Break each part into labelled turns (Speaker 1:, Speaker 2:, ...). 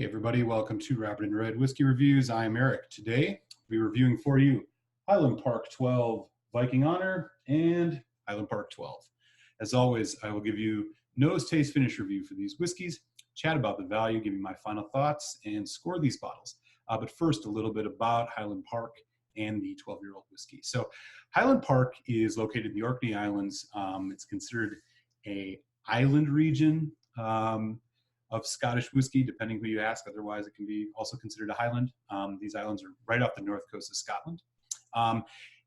Speaker 1: everybody, welcome to Rabbit and Red Whiskey Reviews. I am Eric. Today, I'll be reviewing for you Highland Park 12 Viking Honor and Highland Park 12. As always, I will give you nose, taste, finish review for these whiskeys, chat about the value, give you my final thoughts, and score these bottles. But first, a little bit about Highland Park and the 12-year-old whiskey. So Highland Park is located in the Orkney Islands. It's considered an island region of Scottish whiskey, depending who you ask. Otherwise, it can be also considered a Highland. These islands are right off the north coast of Scotland.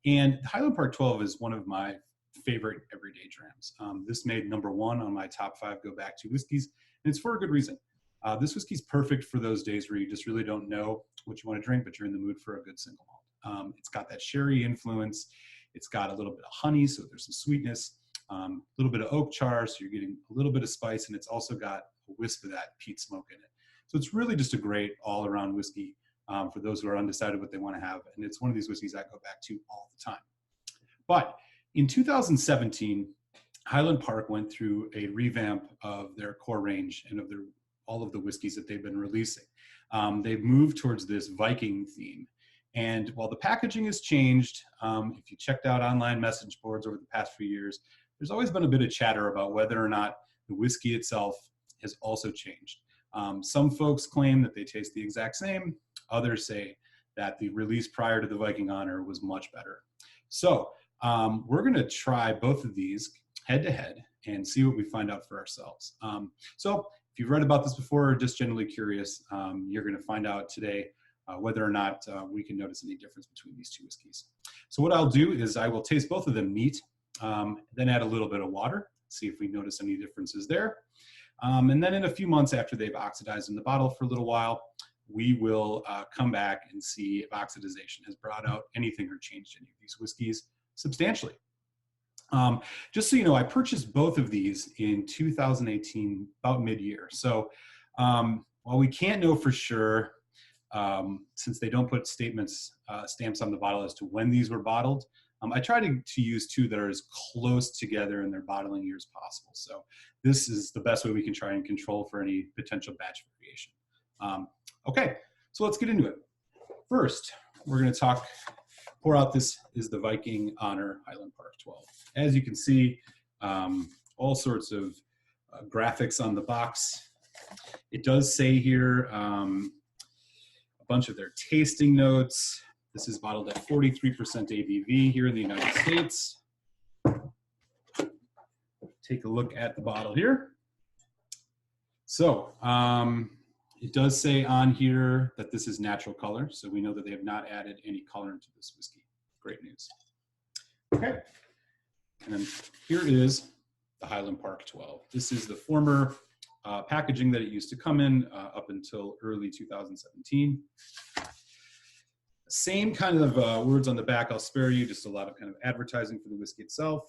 Speaker 1: And Highland Park 12 is one of my favorite everyday drams. This made #1 on my top 5 go back to whiskeys, and it's for a good reason. This whiskey is perfect for those days where you just really don't know what you want to drink, but you're in the mood for a good single malt. It's got that sherry influence. It's got a little bit of honey, so there's some sweetness, a little bit of oak char, so you're getting a little bit of spice, and it's also got a wisp of that peat smoke in it. So it's really just a great all-around whiskey for those who are undecided what they want to have, and it's one of these whiskeys I go back to all the time. But in 2017, Highland Park went through a revamp of their core range and of all of the whiskeys that they've been releasing. They've moved towards this Viking theme. And while the packaging has changed, if you checked out online message boards over the past few years, there's always been a bit of chatter about whether or not the whiskey itself has also changed. Some folks claim that they taste the exact same. Others say that the release prior to the Viking Honor was much better. So we're going to try both of these head to head and see what we find out for ourselves. So if you've read about this before or just generally curious, you're going to find out today whether or not we can notice any difference between these two whiskeys. So what I'll do is I will taste both of them neat, then add a little bit of water, see if we notice any differences there. And then in a few months after they've oxidized in the bottle for a little while, we will come back and see if oxidization has brought out anything or changed any of these whiskeys substantially. Just so you know, I purchased both of these in 2018, about mid-year. So while we can't know for sure, since they don't put stamps on the bottle as to when these were bottled, I try to use two that are as close together in their bottling years possible. So this is the best way we can try and control for any potential batch variation. Okay, so let's get into it. First, we're going to pour out. This is the Viking Honor Highland Park 12. As you can see, all sorts of graphics on the box. It does say here a bunch of their tasting notes. This is bottled at 43% ABV here in the United States. Take a look at the bottle here. So it does say on here that this is natural color, so we know that they have not added any colorant to this whiskey. Great news. Okay, and here is the Highland Park 12. This is the former packaging that it used to come in up until early 2017. Same kind of words on the back. I'll spare you, just a lot of kind of advertising for the whiskey itself.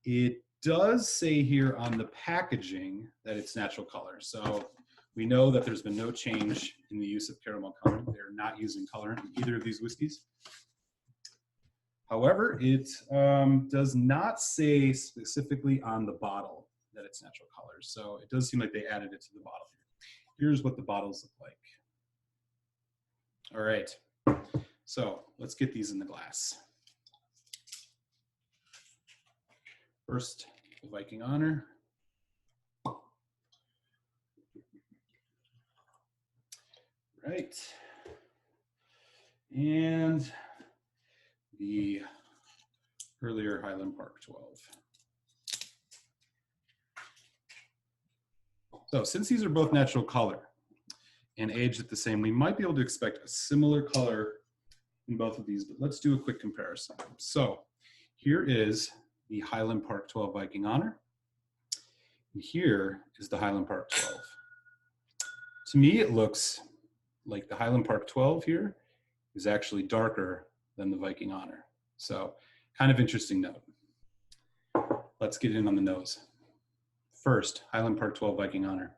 Speaker 1: It does say here on the packaging that it's natural color. So we know that there's been no change in the use of caramel colorant. They're not using colorant in either of these whiskeys. However, it does not say specifically on the bottle that it's natural colors. So it does seem like they added it to the bottle here. Here's what the bottles look like. All right, so let's get these in the glass. First, the Viking Honor. Right, and the earlier Highland Park 12. So since these are both natural color and aged at the same, we might be able to expect a similar color in both of these, but let's do a quick comparison. So here is the Highland Park 12 Viking Honor, and here is the Highland Park 12. To me, it looks like the Highland Park 12 here is actually darker than the Viking Honor. So kind of interesting note. Let's get in on the nose. First, Highland Park 12 Viking Honor.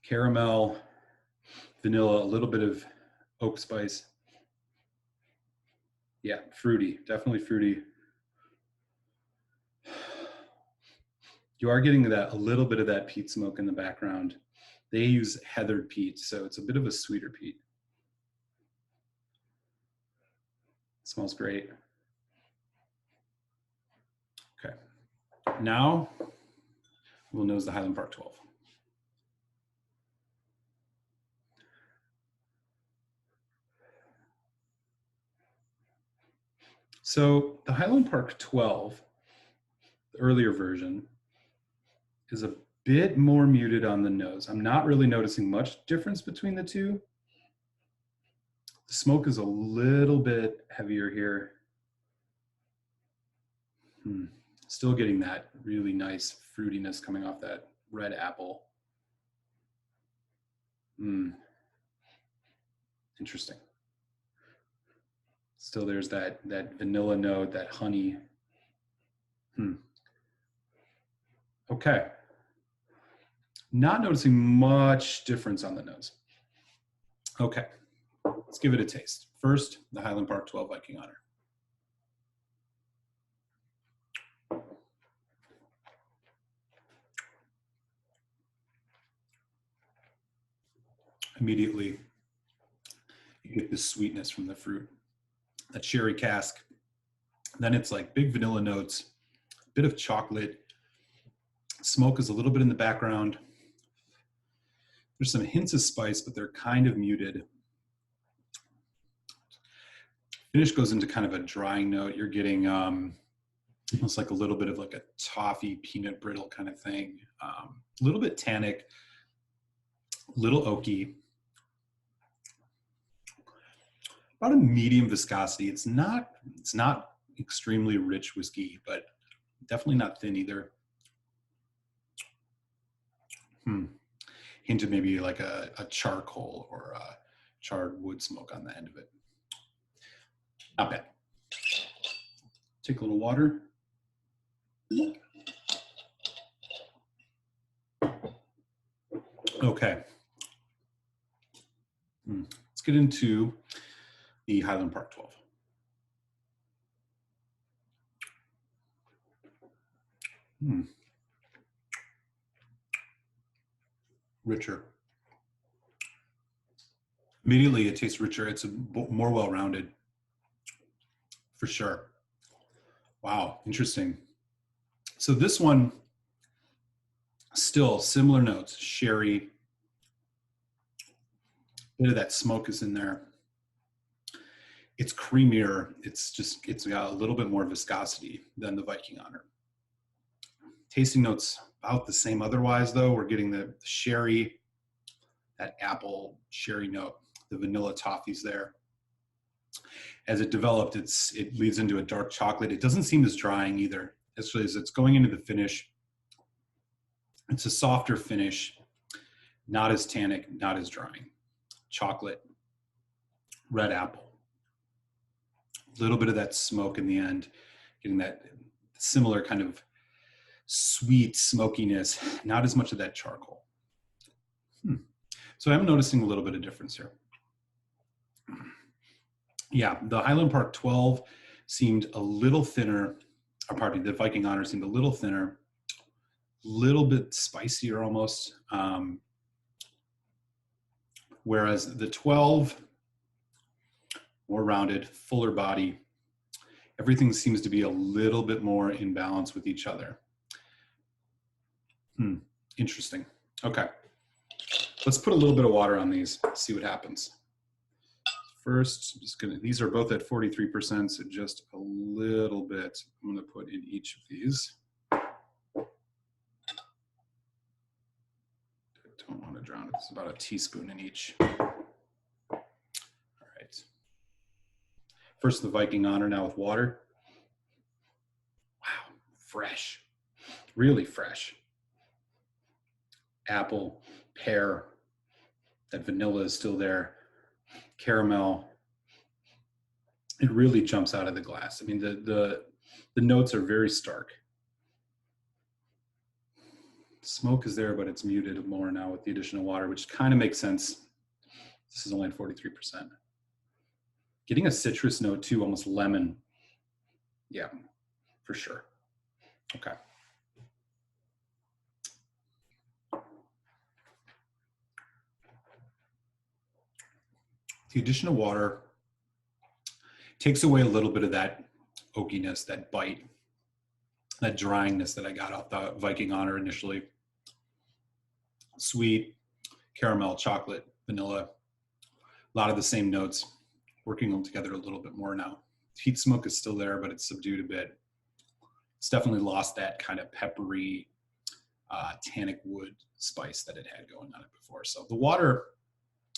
Speaker 1: Caramel, vanilla, a little bit of oak spice. Yeah, fruity, definitely fruity. You are getting that a little bit of that peat smoke in the background. They use heathered peat, so it's a bit of a sweeter peat. Smells great. Okay, now we'll nose the Highland Park 12. So the Highland Park 12, the earlier version, is a bit more muted on the nose. I'm not really noticing much difference between the two. The smoke is a little bit heavier here. Still getting that really nice fruitiness coming off that red apple. Interesting. Still there's that vanilla note, that honey. Okay. Not noticing much difference on the nose. Okay, let's give it a taste. First, the Highland Park 12 Viking Honor. Immediately, you get the sweetness from the fruit, that sherry cask. Then it's like big vanilla notes, a bit of chocolate. Smoke is a little bit in the background. There's some hints of spice, but they're kind of muted. Finish goes into kind of a drying note. You're getting almost like a little bit of like a toffee peanut brittle kind of thing. A little bit tannic, a little oaky. About a medium viscosity. It's not extremely rich whiskey, but definitely not thin either. Hint of maybe like a charcoal or a charred wood smoke on the end of it. Not bad. Take a little water. Okay. Let's get into the Highland Park 12. Richer. Immediately it tastes richer. It's more well-rounded, for sure. Wow, interesting. So this one, still similar notes, sherry, bit of that smoke is in there. It's creamier. It's got a little bit more viscosity than the Viking Honor. Tasting notes about the same otherwise though. We're getting the sherry, that apple sherry note, the vanilla toffees there. As it developed, it leads into a dark chocolate. It doesn't seem as drying either. Actually, as it's going into the finish, it's a softer finish, not as tannic, not as drying. Chocolate, red apple. A little bit of that smoke in the end, getting that similar kind of sweet smokiness, not as much of that charcoal. So I'm noticing a little bit of difference here. Yeah, the Highland Park 12 seemed a little thinner, or pardon me, the Viking Honor seemed a little thinner, a little bit spicier almost. Whereas the 12, more rounded, fuller body, everything seems to be a little bit more in balance with each other. Interesting. Okay, let's put a little bit of water on these, see what happens. First, I'm just gonna, these are both at 43%, so just a little bit I'm gonna put in each of these. I don't wanna drown it, it's about a teaspoon in each. All right. First the Viking Honor now with water. Wow, fresh, really fresh. Apple, pear, that vanilla is still there. Caramel, it really jumps out of the glass. I mean, the notes are very stark. Smoke is there, but it's muted more now with the addition of water, which kind of makes sense. This is only at 43%. Getting a citrus note too, almost lemon. Yeah, for sure. Okay. the addition of water takes away a little bit of that oakiness, that bite, that dryingness that I got off the Viking Honor initially. Sweet, caramel, chocolate, vanilla, a lot of the same notes, working them together a little bit more now. Heat smoke is still there, but it's subdued a bit. It's definitely lost that kind of peppery, tannic wood spice that it had going on it before. So the water,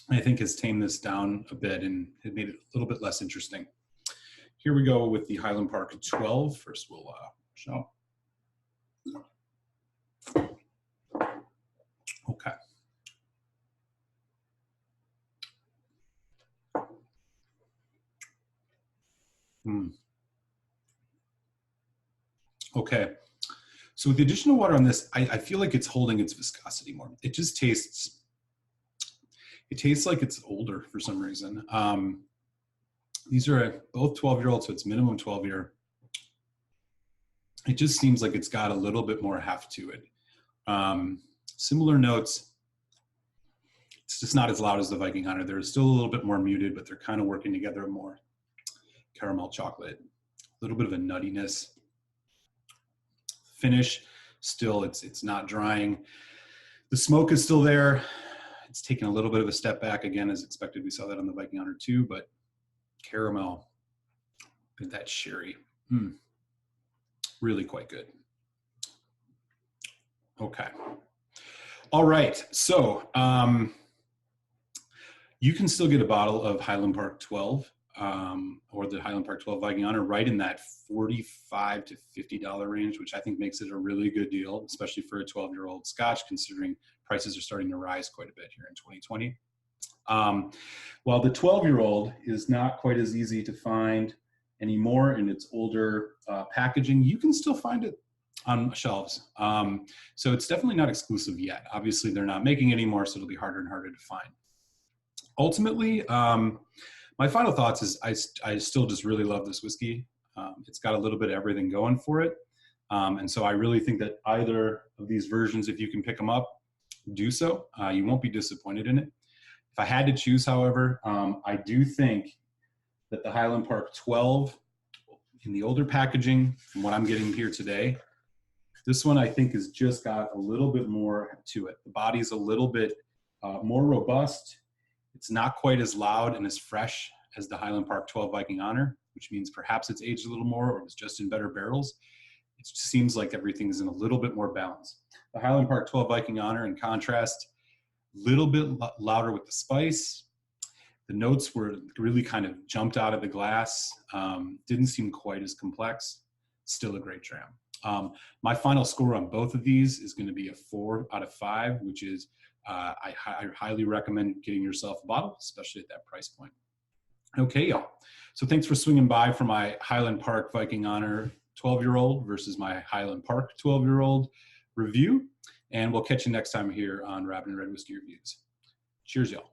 Speaker 1: I think, has tamed this down a bit and it made it a little bit less interesting. Here we go with the Highland Park 12. First, we'll show. Okay. Okay. So with the addition of water on this, I feel like it's holding its viscosity more. It just tastes, it tastes like it's older for some reason. These are both 12-year-olds, so it's minimum 12-year. It just seems like it's got a little bit more heft to it. Similar notes. It's just not as loud as the Viking Honor. They're still a little bit more muted, but they're kind of working together more. Caramel chocolate, a little bit of a nuttiness. Finish, still it's not drying. The smoke is still there. It's taken a little bit of a step back again, as expected. We saw that on the Viking Honor too, but caramel with that sherry, really quite good. Okay. All right, so you can still get a bottle of Highland Park 12 or the Highland Park 12 Viking Honor right in that $45 to $50 range, which I think makes it a really good deal, especially for a 12-year-old Scotch, considering prices are starting to rise quite a bit here in 2020. While the 12-year-old is not quite as easy to find anymore in its older packaging, you can still find it on shelves. So it's definitely not exclusive yet. Obviously, they're not making any more, so it'll be harder and harder to find. Ultimately, my final thoughts is I still just really love this whiskey. It's got a little bit of everything going for it. And so I really think that either of these versions, if you can pick them up, do so. You won't be disappointed in it. If I had to choose, however, I do think that the Highland Park 12 in the older packaging, from what I'm getting here today, this one I think has just got a little bit more to it. The body's a little bit more robust. It's not quite as loud and as fresh as the Highland Park 12 Viking Honor, which means perhaps it's aged a little more or it was just in better barrels. It just seems like everything is in a little bit more balance. The Highland Park 12 Viking Honor, in contrast, a little bit louder with the spice. The notes were really kind of jumped out of the glass. Didn't seem quite as complex. Still a great dram. My final score on both of these is going to be a 4 out of 5, which is I highly recommend getting yourself a bottle, especially at that price point. Okay, y'all. So thanks for swinging by for my Highland Park Viking Honor 12-year-old versus my Highland Park 12-year-old review. And we'll catch you next time here on Rabbit and Red Whiskey Reviews. Cheers, y'all.